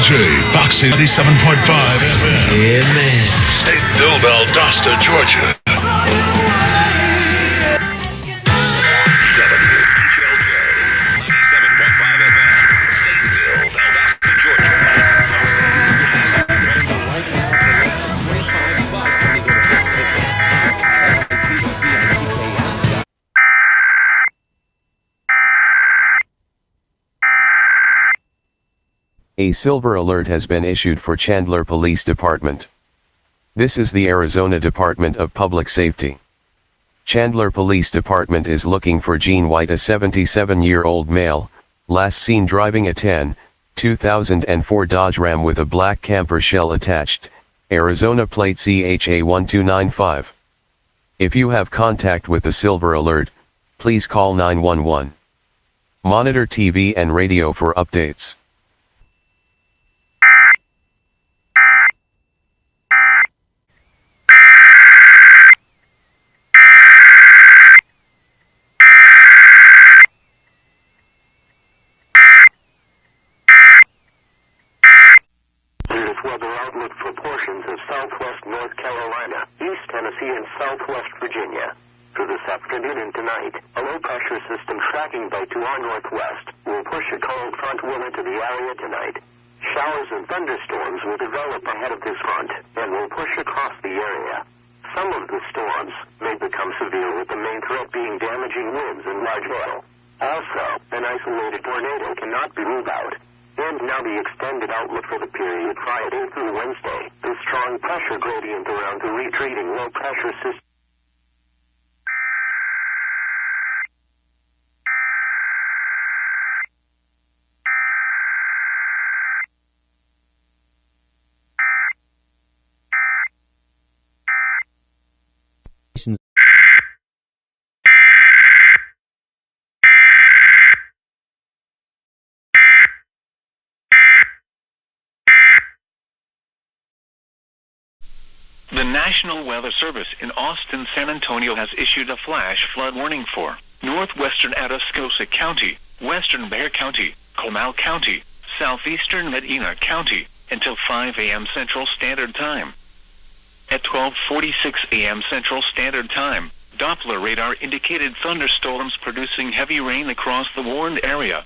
Fox 87.5 FM. Yeah, man. Stateville, Valdosta, Georgia. WJON 97.5 FM. Stateville, Valdosta, Georgia. A silver alert has been issued for Chandler Police Department. This is the Arizona Department of Public Safety. Chandler Police Department is looking for Gene White, a 77-year-old male, last seen driving a 2004 Dodge Ram with a black camper shell attached, Arizona plate CHA1295. If you have contact with the silver alert, please call 911. Monitor TV and radio for updates. Weather outlook for portions of southwest North Carolina, East Tennessee, and southwest Virginia. For this afternoon and tonight, a low-pressure system tracking by to our northwest will push a cold front well into the area tonight. Showers and thunderstorms will develop ahead of this front and will push across the area. Some of the storms may become severe, with the main threat being damaging winds and large hail. Also, an isolated tornado cannot be ruled out. And now the extended outlook for the period Friday through Wednesday. The strong pressure gradient around the retreating low-pressure system. The National Weather Service in Austin, San Antonio has issued a flash flood warning for northwestern Atascosa County, western Bexar County, Comal County, southeastern Medina County, until 5 a.m. Central Standard Time. At 12:46 a.m. Central Standard Time, Doppler radar indicated thunderstorms producing heavy rain across the warned area.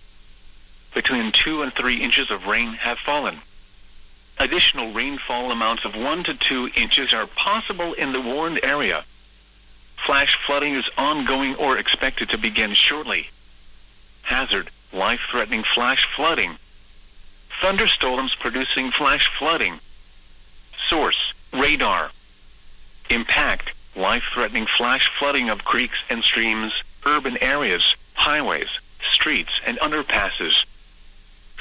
Between 2 and 3 inches of rain have fallen. Additional rainfall amounts of 1 to 2 inches are possible in the warned area. Flash flooding is ongoing or expected to begin shortly. Hazard: life-threatening flash flooding. Thunderstorms producing flash flooding. Source: radar. Impact: life-threatening flash flooding of creeks and streams, urban areas, highways, streets, and underpasses.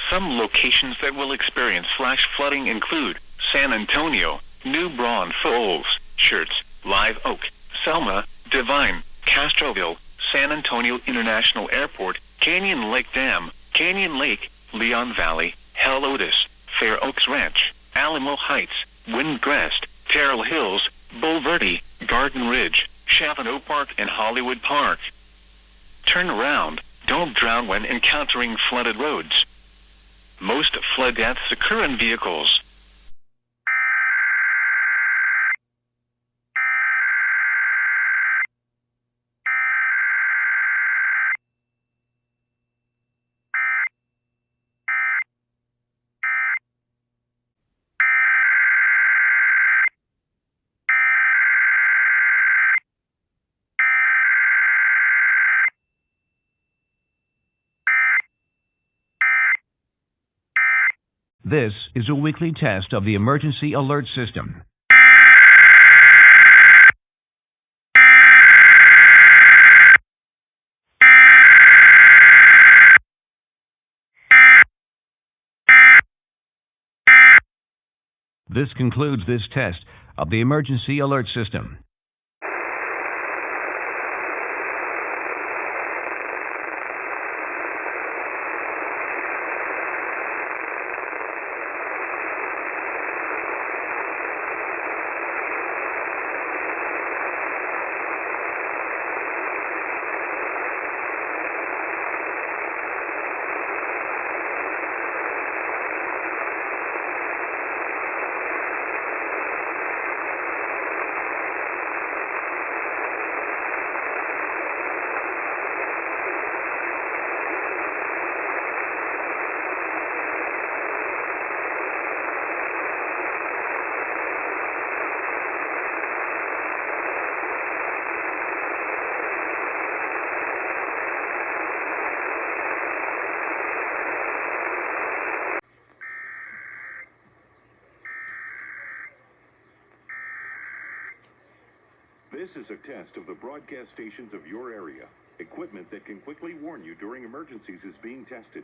Some locations that will experience flash flooding include San Antonio, New Braunfels, Schertz, Live Oak, Selma, Devine, Castroville, San Antonio International Airport, Canyon Lake Dam, Canyon Lake, Leon Valley, Helotes, Fair Oaks Ranch, Alamo Heights, Windcrest, Terrell Hills, Bulverde, Garden Ridge, Chavano Park, and Hollywood Park. Turn around. Don't drown when encountering flooded roads. Most flood deaths occur in vehicles. This is a weekly test of the emergency alert system. This concludes this test of the emergency alert system. a test of the broadcast stations of your area. Equipment that can quickly warn you during emergencies is being tested.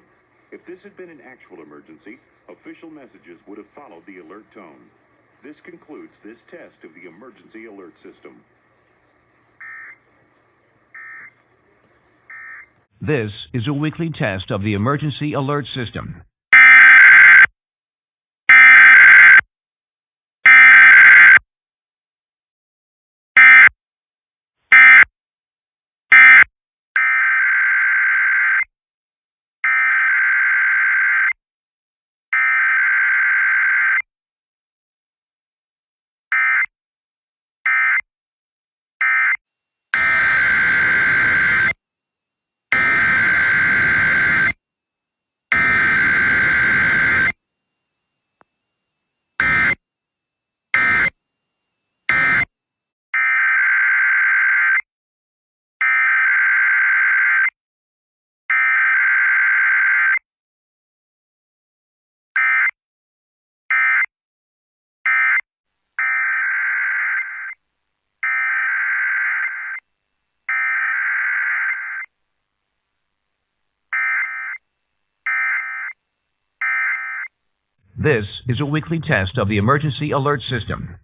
If this had been an actual emergency, official messages would have followed the alert tone. This concludes this test of the emergency alert system. This is a weekly test of the emergency alert system. This is a weekly test of the emergency alert system.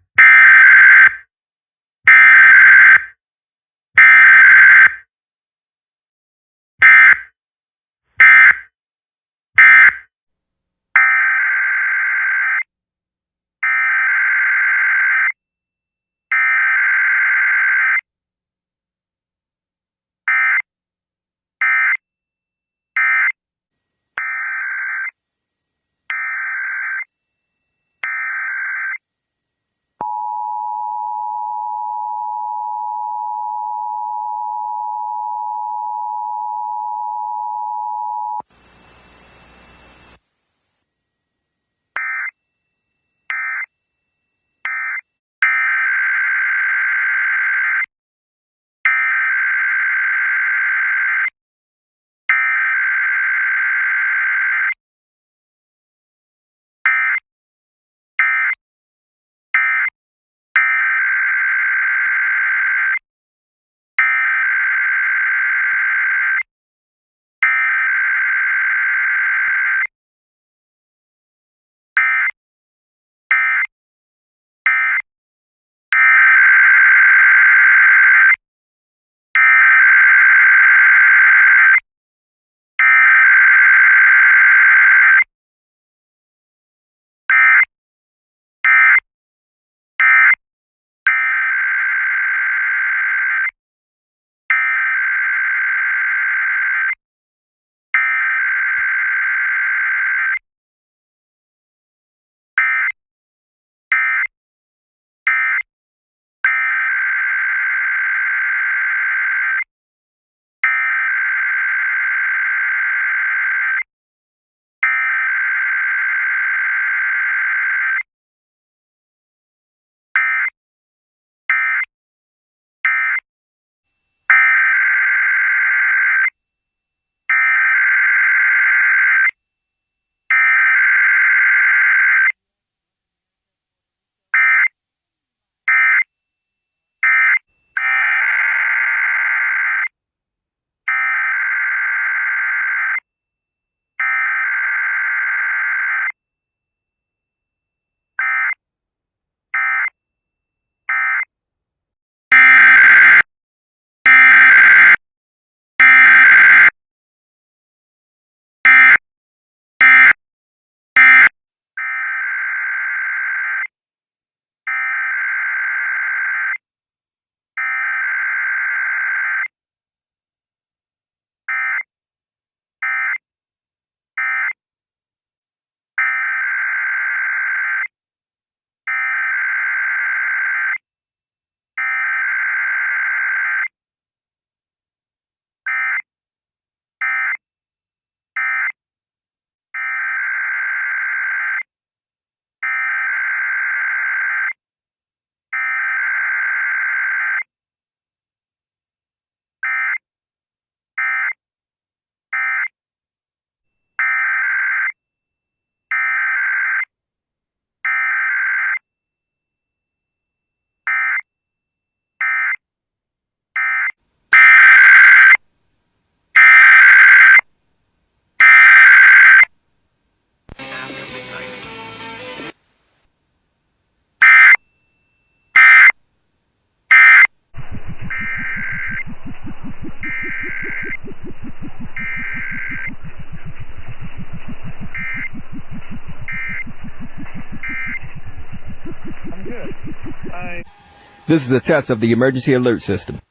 This is a test of the emergency alert system.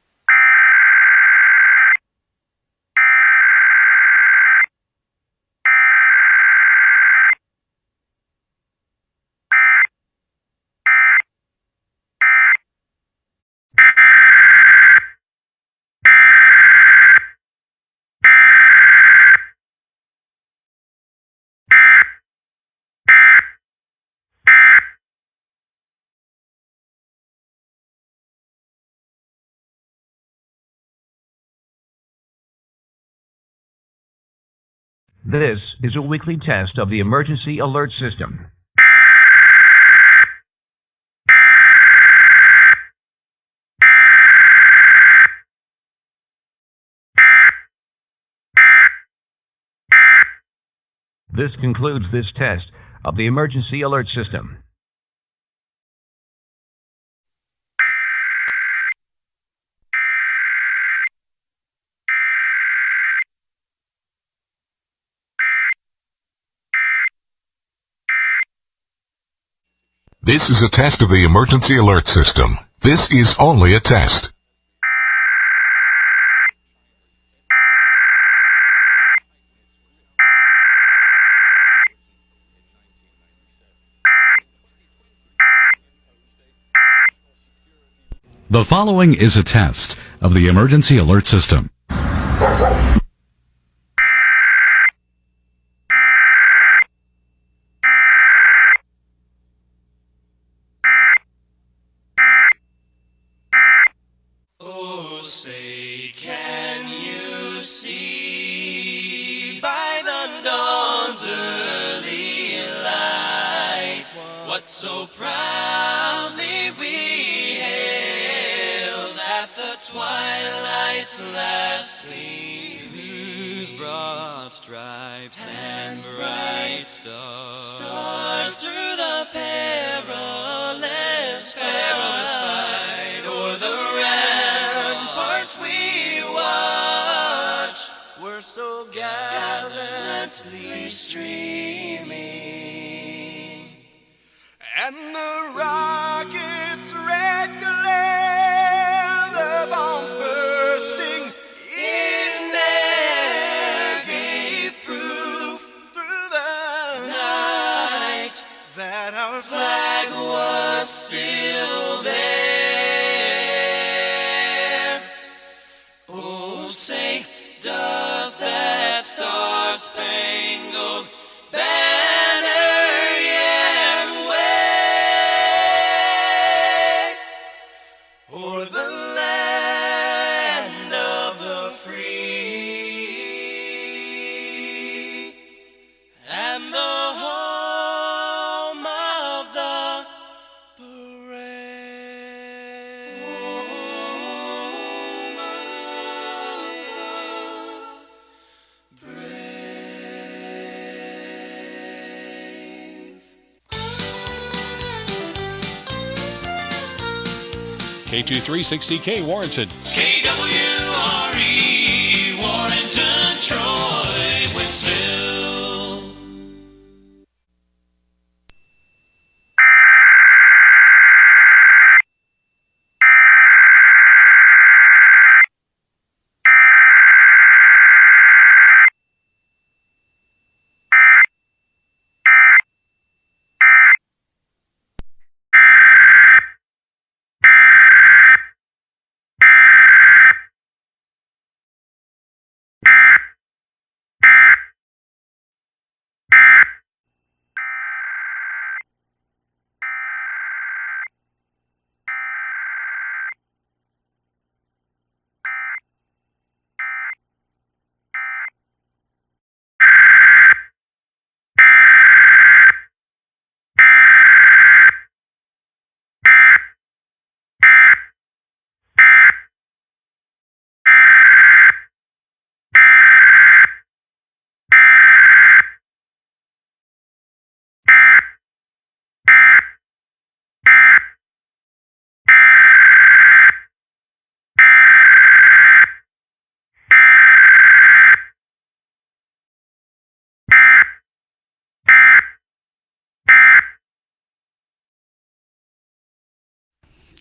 This is a weekly test of the emergency alert system. This concludes this test of the emergency alert system. This is a test of the emergency alert system. This is only a test. The following is a test of the emergency alert system. Oh, say, can you see by the dawn's early light what so proudly we hailed at the twilight's last gleam, whose broad stripes and bright stars through the perilous fight o'er the ramparts we watched were so gallantly streaming, and the rockets' red glare, the bombs bursting in air, gave proof through the night that our flag was still there. Oh, say, does that star-spangled banner yet wave o'er the land of the free and the home of the brave? Home of the brave. K236CK Warrenton. KWRE, Warrenton, Troy, Winsville.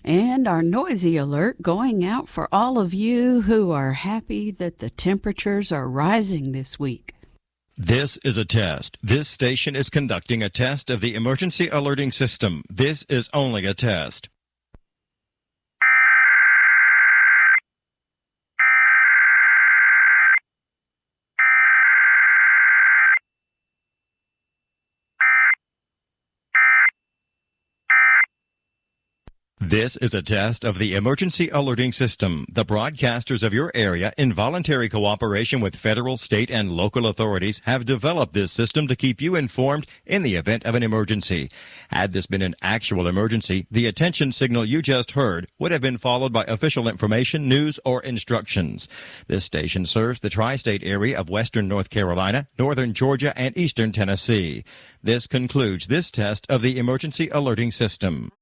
And our noisy alert going out for all of you who are happy that the temperatures are rising this week. This is a test. This station is conducting a test of the emergency alerting system. This is only a test. This is a test of the emergency alerting system. The broadcasters of your area, in voluntary cooperation with federal, state, and local authorities, have developed this system to keep you informed in the event of an emergency. Had this been an actual emergency, the attention signal you just heard would have been followed by official information, news, or instructions. This station serves the tri-state area of western North Carolina, northern Georgia, and eastern Tennessee. This concludes this test of the emergency alerting system.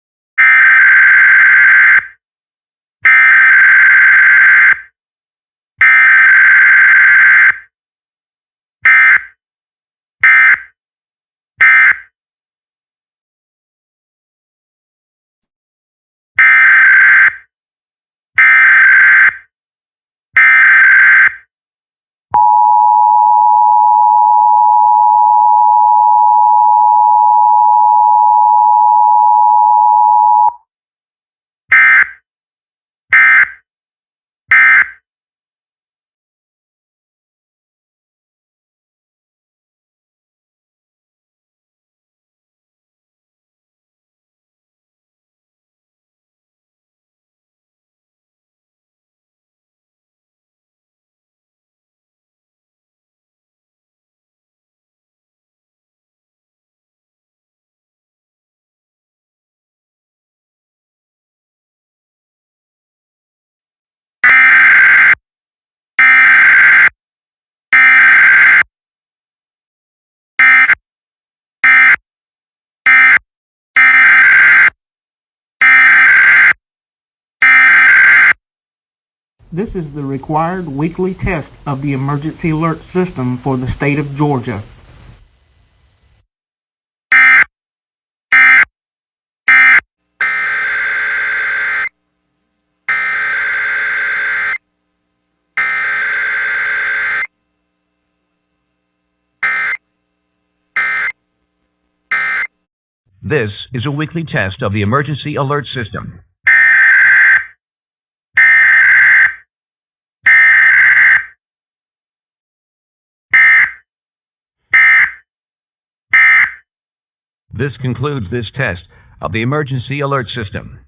This is the required weekly test of the emergency alert system for the state of Georgia. This is a weekly test of the emergency alert system. This concludes this test of the emergency alert system.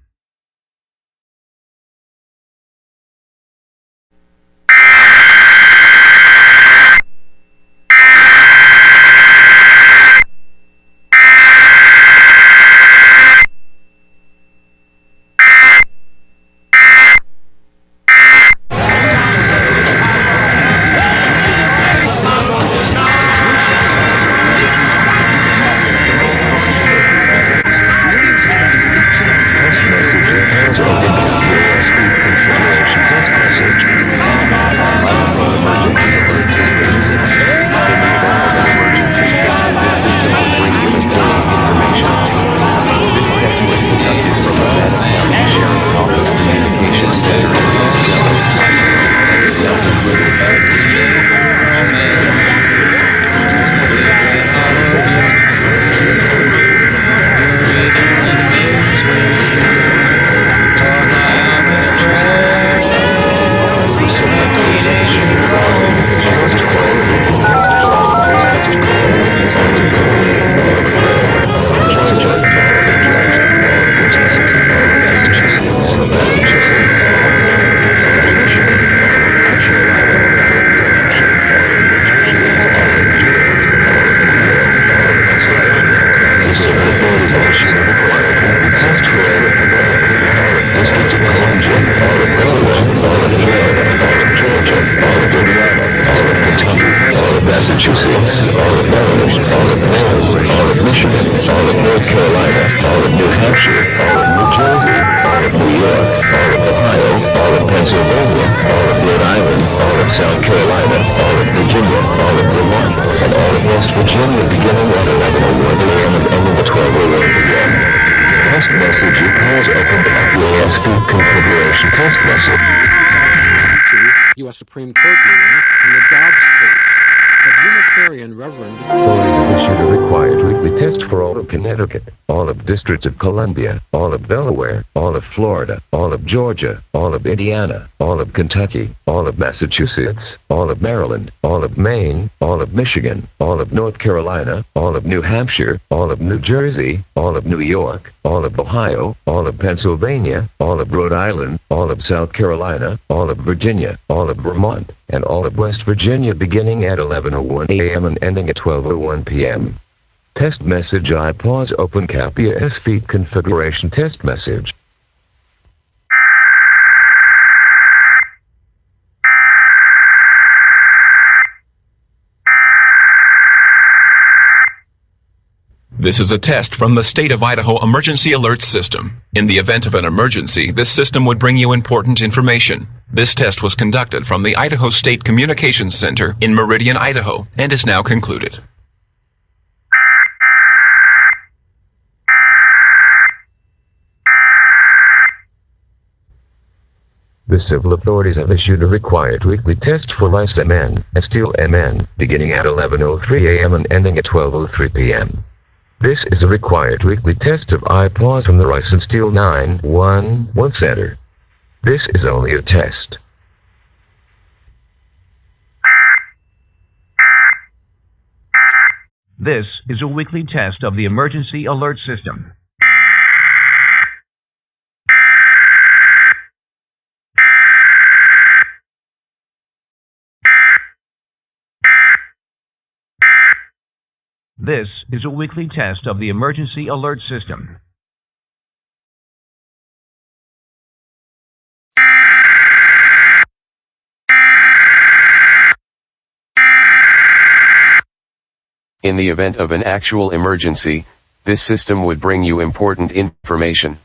Massachusetts, all of Maryland, all of Maine, all of Michigan, all of North Carolina, all of New Hampshire, all of New Jersey, all of New York, all of Ohio, all of Pennsylvania, all of Rhode Island, all of South Carolina, all of Virginia, all of Vermont, and all of West Virginia beginning at 11:01 a.m. and ending at 12:01 p.m. Test message. Your pause open. Your speed configuration test message. U.S. Supreme Court ruling in the Dobbs case. A Unitarian Reverend Authorities have issued a required weekly test for all of Connecticut, all of District of Columbia, all of Delaware, all of Florida, all of Georgia, all of Indiana, all of Kentucky, all of Massachusetts, all of Maryland, all of Maine, all of Michigan, all of North Carolina, all of New Hampshire, all of New Jersey, all of New York, all of Ohio, all of Pennsylvania, all of Rhode Island, all of South Carolina, all of Virginia, all of Vermont, and all of West Virginia beginning at 11:01 a.m. and ending at 12:01 p.m. Test message. I pause open Capia S feed configuration test message. This is a test from the State of Idaho Emergency Alert System. In the event of an emergency, this system would bring you important information. This test was conducted from the Idaho State Communications Center in Meridian, Idaho, and is now concluded. The civil authorities have issued a required weekly test for lice MN and steel MN, beginning at 11:03 a.m. and ending at 12:03 p.m. This is a required weekly test of iPause from the Rice and Steel 911 Center. This is only a test. This is a weekly test of the Emergency Alert System. This is a weekly test of the Emergency Alert System. In the event of an actual emergency, this system would bring you important information.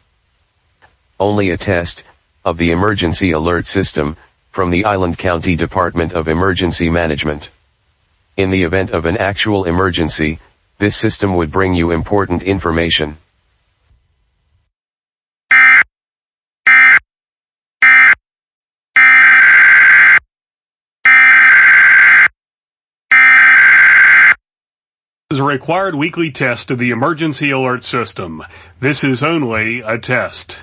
Only a test of the Emergency Alert System from the Island County Department of Emergency Management. In the event of an actual emergency, this system would bring you important information. This is a required weekly test of the Emergency Alert System. This is only a test.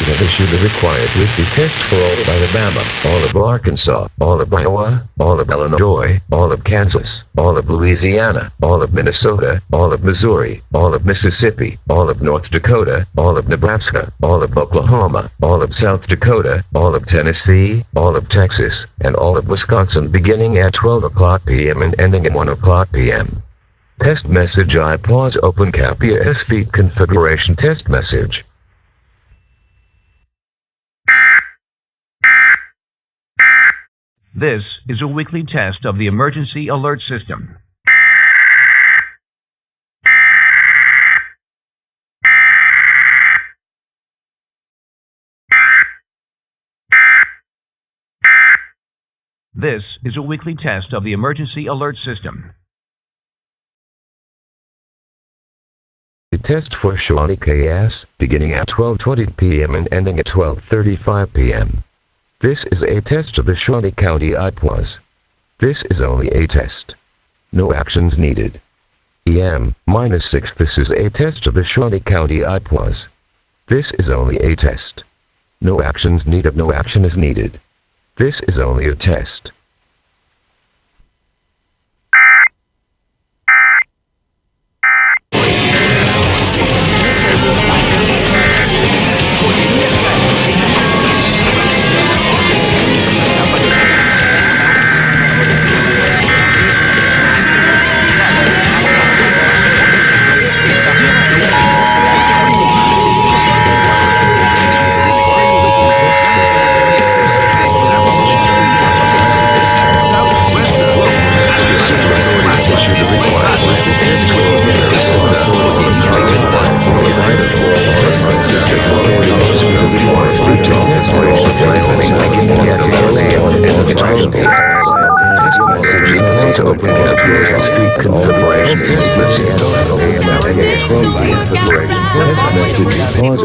Have issued a required weekly test for all of Alabama, all of Arkansas, all of Iowa, all of Illinois, all of Kansas, all of Louisiana, all of Minnesota, all of Missouri, all of Mississippi, all of North Dakota, all of Nebraska, all of Oklahoma, all of South Dakota, all of Tennessee, all of Texas, and all of Wisconsin beginning at 12:00 p.m. and ending at 1:00 p.m. Test message. I pause open Capia S feed configuration test message. This is a weekly test of the Emergency Alert System. This is a weekly test of the emergency alert system. A test for Shawnee KS, beginning at 12:20 p.m. and ending at 12:35 p.m. This is a test of the Shawnee County IPWAS. This is only a test. No actions needed. EM-6. This is a test of the Shawnee County IPWAS. This is only a test. No actions needed. No action is needed. This is only a test.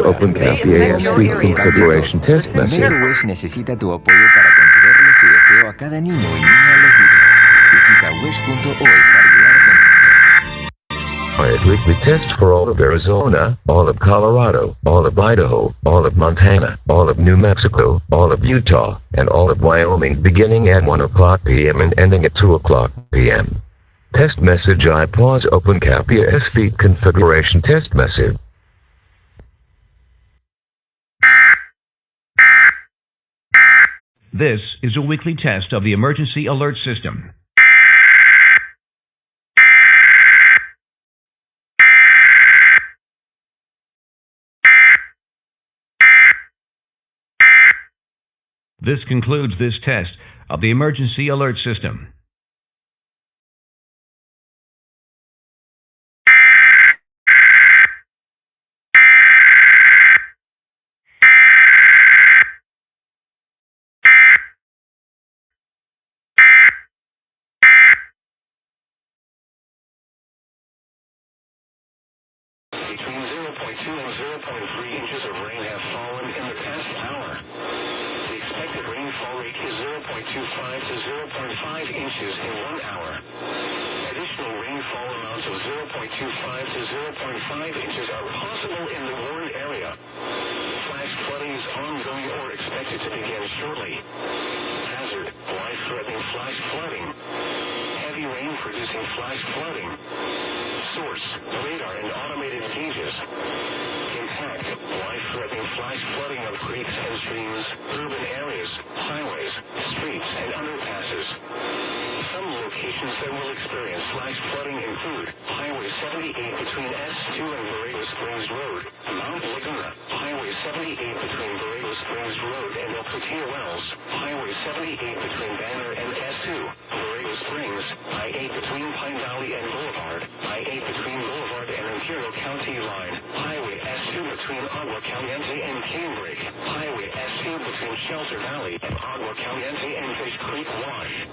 Open Cap EAS Street Configuration Test Message. Make-A-Wish necesita tu apoyo para concederle su deseo a cada niño y niña elegibles. Visita wish.org para ayudar a conseguir. Weekly test for all of Arizona, all of Colorado, all of Idaho, all of Montana, all of New Mexico, all of Utah, and all of Wyoming, beginning at 1:00 p.m. and ending at 2:00 p.m. Test message. I pause. Open Cap EAS Feet Configuration Test Message. This is a weekly test of the emergency alert system. This concludes this test of the emergency alert system. Between 0.2 and 0.3 inches of rain have fallen in the past hour. The expected rainfall rate is 0.25 to 0.5 inches in 1 hour. Additional rainfall amounts of 0.25 to 0.5 inches are possible in the warned area. Flash flooding is ongoing or expected to begin shortly. Hazard: life-threatening flash flooding. Heavy rain producing flash flooding. Source: radar and automated gauges. Impact: life-threatening flash flooding of creeks and streams, urban areas, highways, streets, and underpasses. Some locations that will experience flash flooding include Highway 78 between S2 and Borrego Springs Road, Mount Laguna, Highway 78 between Borrego Springs Road and El Cotillo Wells, Highway 78 between Banner and S2, Borrego Springs, I-8 between Pine Valley and Boulevard, I-8 between Boulevard and Imperial County Line, Highway S2 between Agua Caliente and Canebrake, Highway S2 between Shelter Valley and Agua Caliente and Fish Creek Wash.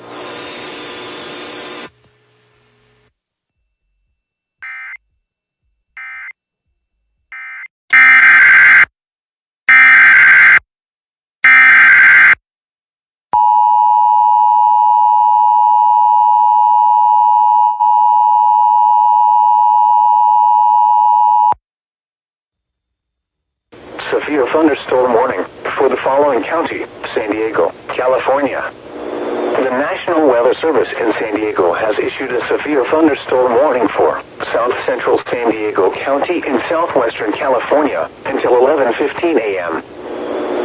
Severe thunderstorm warning for the following county: San Diego, California. The National Weather Service in San Diego has issued a severe thunderstorm warning for South Central San Diego County in southwestern California until 11:15 a.m.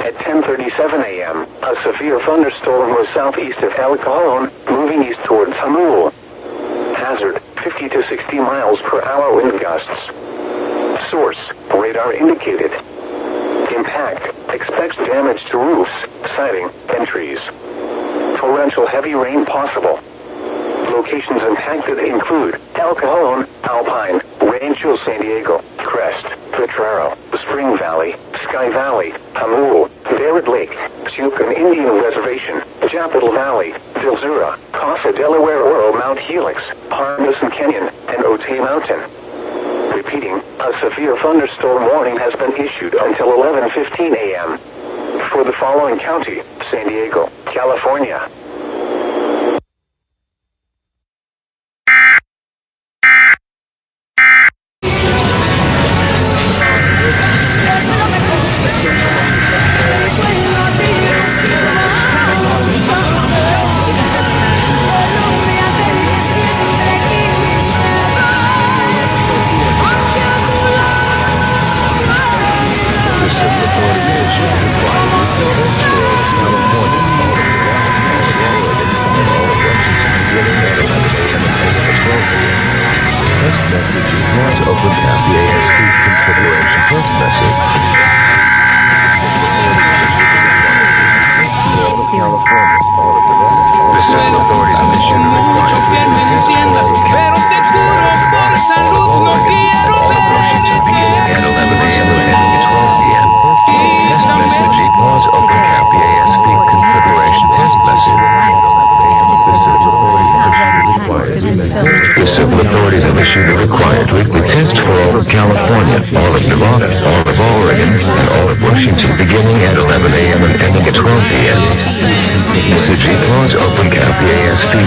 At 10:37 a.m., a severe thunderstorm was southeast of El Cajon, moving east towards Hamul. Hazard: 50 to 60 miles per hour wind gusts. Source: radar indicated. Impact: expects damage to roofs, siding, and trees. Torrential heavy rain possible. Locations impacted include El Cajon, Alpine, Rancho San Diego, Crest, Potrero, Spring Valley, Sky Valley, Hamul, Barrett Lake, Chucan Indian Reservation, Capital Valley, Vilzura, Casa Delaware Oro Mount Helix, Harbison Canyon, and Otay Mountain. Repeating, a severe thunderstorm warning has been issued until 11:15 a.m. for the following county: San Diego, California.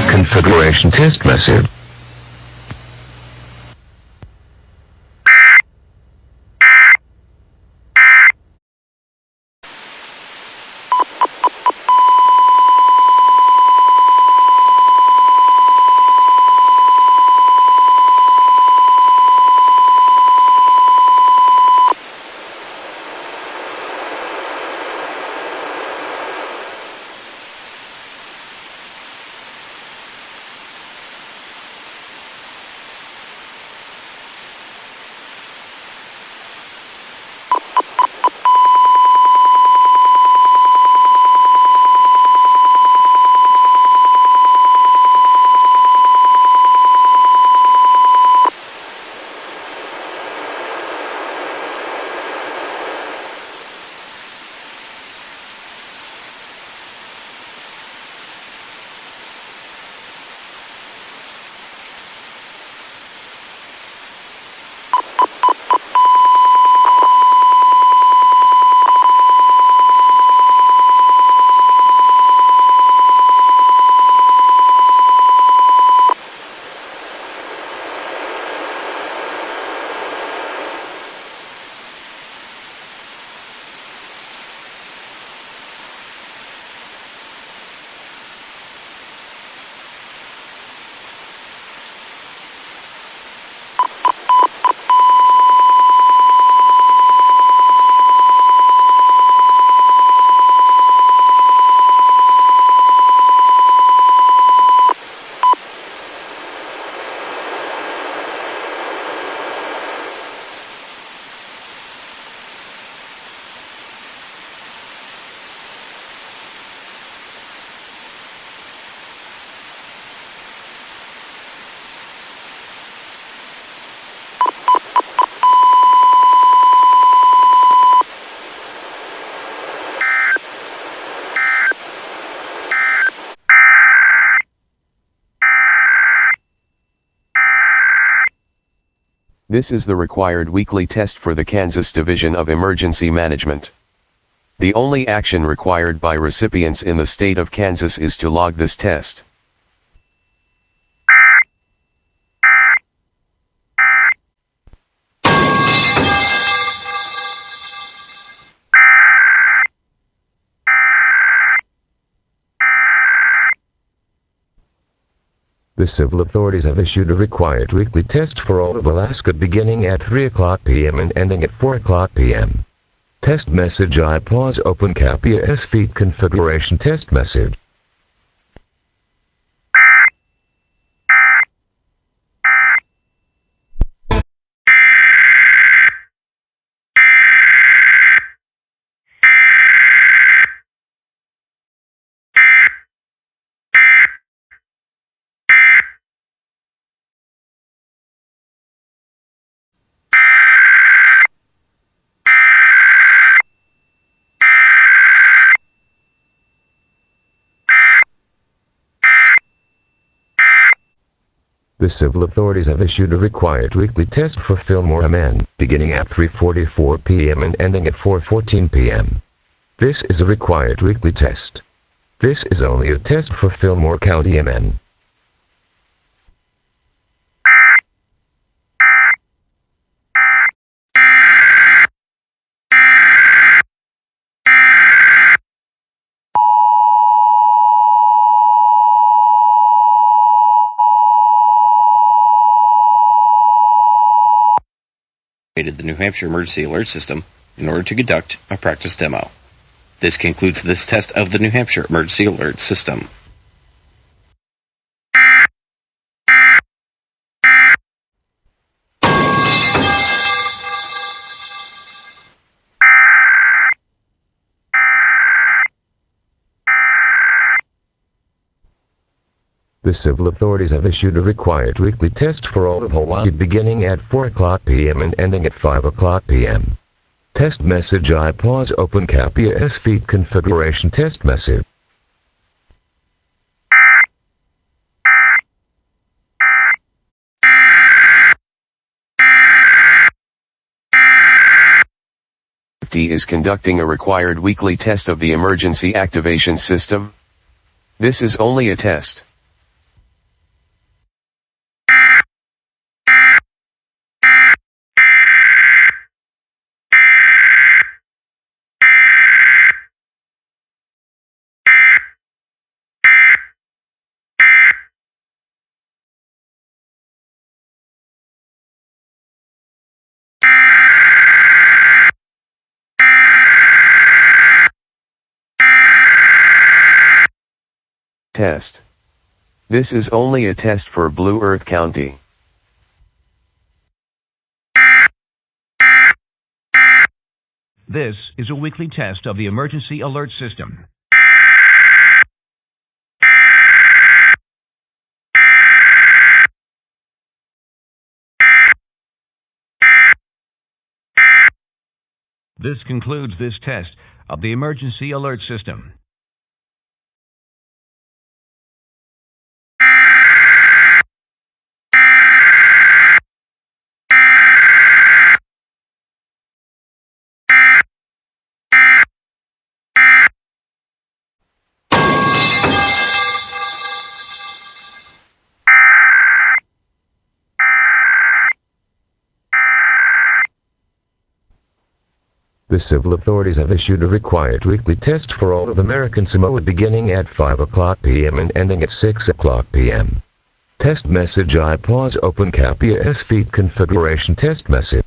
Configuration test message. This is the required weekly test for the Kansas Division of Emergency Management. The only action required by recipients in the state of Kansas is to log this test. The civil authorities have issued a required weekly test for all of Alaska beginning at 3:00 p.m. and ending at 4:00 p.m. Test message I pause open cap ES feed configuration test message. The civil authorities have issued a required weekly test for Fillmore MN, beginning at 3:44 p.m. and ending at 4:14 p.m. This is a required weekly test. This is only a test for Fillmore County MN. The New Hampshire Emergency Alert System in order to conduct a practice demo. This concludes this test of the New Hampshire Emergency Alert System. The civil authorities have issued a required weekly test for all of Hawaii beginning at 4:00 p.m. and ending at 5:00 p.m. Test message I pause open Capia S feed configuration test message. D is conducting a required weekly test of the emergency activation system. This is only a test. Test. This is only a test for Blue Earth County. This is a weekly test of the emergency alert system. This concludes this test of the emergency alert system. The civil authorities have issued a required weekly test for all of American Samoa beginning at 5:00 p.m. and ending at 6:00 p.m. Test message I pause open Capia S feed configuration test message.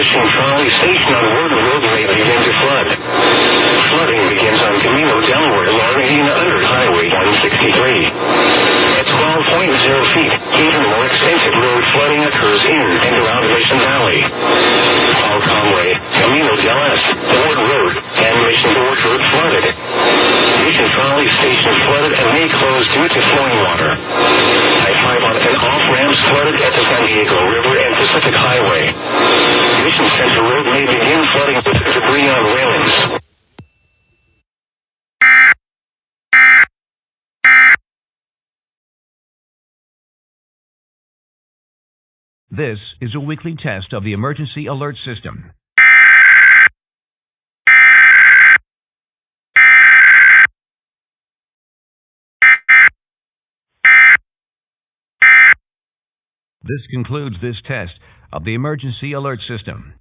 Mission Trolley Trolley Station on Warden Road may begin to flood. Flooding begins on Camino Delaware, logging under Highway 163. At 12.0 feet, even more extensive road flooding occurs in and around Mission Valley. Paul Conway, Camino Del Este, Ward Road, and Mission Ward Road flooded. Mission Trolley Station flooded and may close due to flowing water. I-5 on and off ramps flooded at the San Diego River and Pacific Highway. Mission Center Road may begin flooding with debris on railings. This is a weekly test of the emergency alert system. This concludes this test of the emergency alert system.